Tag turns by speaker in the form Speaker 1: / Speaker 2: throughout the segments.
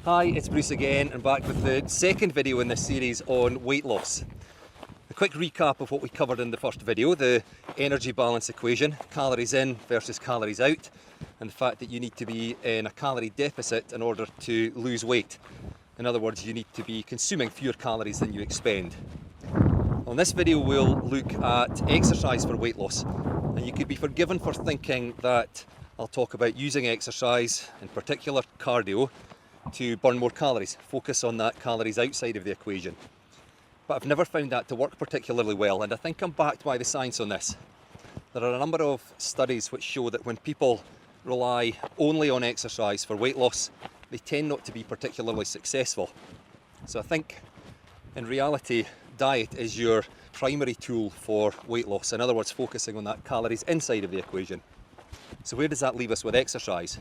Speaker 1: Hi, it's Bruce again, and back with the second video in this series on weight loss. A quick recap of what we covered in the first video, the energy balance equation, calories in versus calories out, and the fact that you need to be in a calorie deficit in order to lose weight. In other words, you need to be consuming fewer calories than you expend. On this video, we'll look at exercise for weight loss, and you could be forgiven for thinking that I'll talk about using exercise, in particular cardio, to burn more calories, focus on that calories outside of the equation. But I've never found that to work particularly well, and I think I'm backed by the science on this. There are a number of studies which show that when people rely only on exercise for weight loss, they tend not to be particularly successful. So I think in reality, diet is your primary tool for weight loss. In other words, focusing on that calories inside of the equation. So where does that leave us with exercise?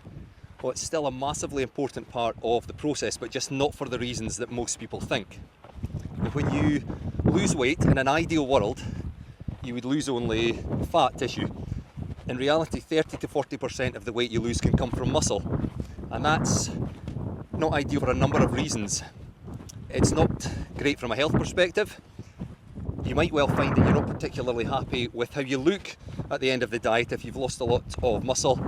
Speaker 1: Well, it's still a massively important part of the process, but just not for the reasons that most people think. When you lose weight, in an ideal world, you would lose only fat tissue. In reality, 30 to 40% of the weight you lose can come from muscle. And that's not ideal for a number of reasons. It's not great from a health perspective. You might well find that you're not particularly happy with how you look at the end of the diet if you've lost a lot of muscle.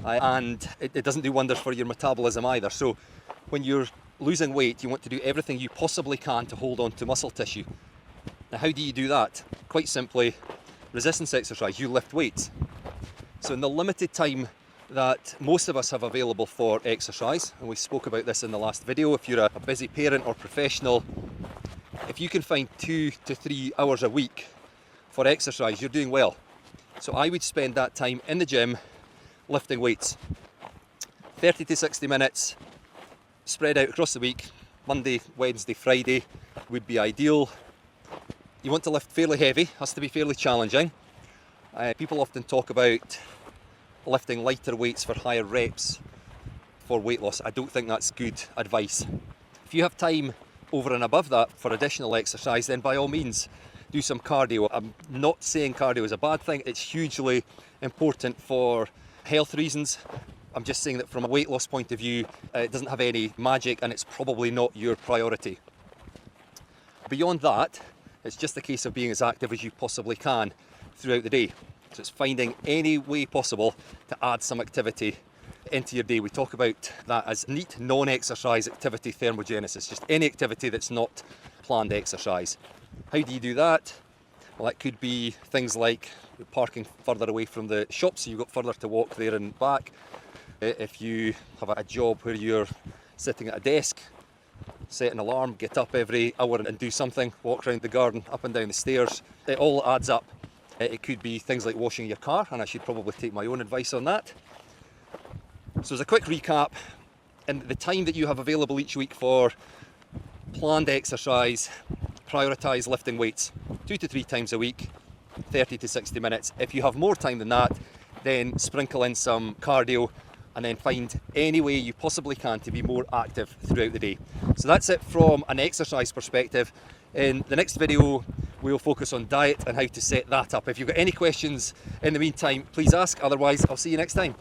Speaker 1: And it doesn't do wonders for your metabolism either. So when you're losing weight, you want to do everything you possibly can to hold on to muscle tissue. Now, how do you do that? Quite simply, resistance exercise. You lift weights. So in the limited time that most of us have available for exercise, and we spoke about this in the last video, if you're a busy parent or professional, if you can find 2 to 3 hours a week for exercise, you're doing well. So I would spend that time in the gym lifting weights. 30 to 60 minutes spread out across the week. Monday, Wednesday, Friday would be ideal. You want to lift fairly heavy, has to be fairly challenging. People often talk about lifting lighter weights for higher reps for weight loss. I don't think that's good advice. If you have time over and above that for additional exercise, then by all means do some cardio. I'm not saying cardio is a bad thing, it's hugely important for health reasons. I'm just saying that from a weight loss point of view, it doesn't have any magic and it's probably not your priority. Beyond that, it's just a case of being as active as you possibly can throughout the day. So it's finding any way possible to add some activity into your day. We talk about that as neat non-exercise activity thermogenesis, just any activity that's not planned exercise. How do you do that? Well, that could be things like parking further away from the shop so you've got further to walk there and back. If you have a job where you're sitting at a desk, set an alarm, get up every hour and do something, walk around the garden, up and down the stairs. It all adds up. It could be things like washing your car, and I should probably take my own advice on that. So as a quick recap, in the time that you have available each week for planned exercise, prioritise lifting weights 2 to 3 times a week, 30 to 60 minutes. If you have more time than that, then sprinkle in some cardio and then find any way you possibly can to be more active throughout the day. So that's it from an exercise perspective. In the next video, we'll focus on diet and how to set that up. If you've got any questions in the meantime, please ask. Otherwise, I'll see you next time.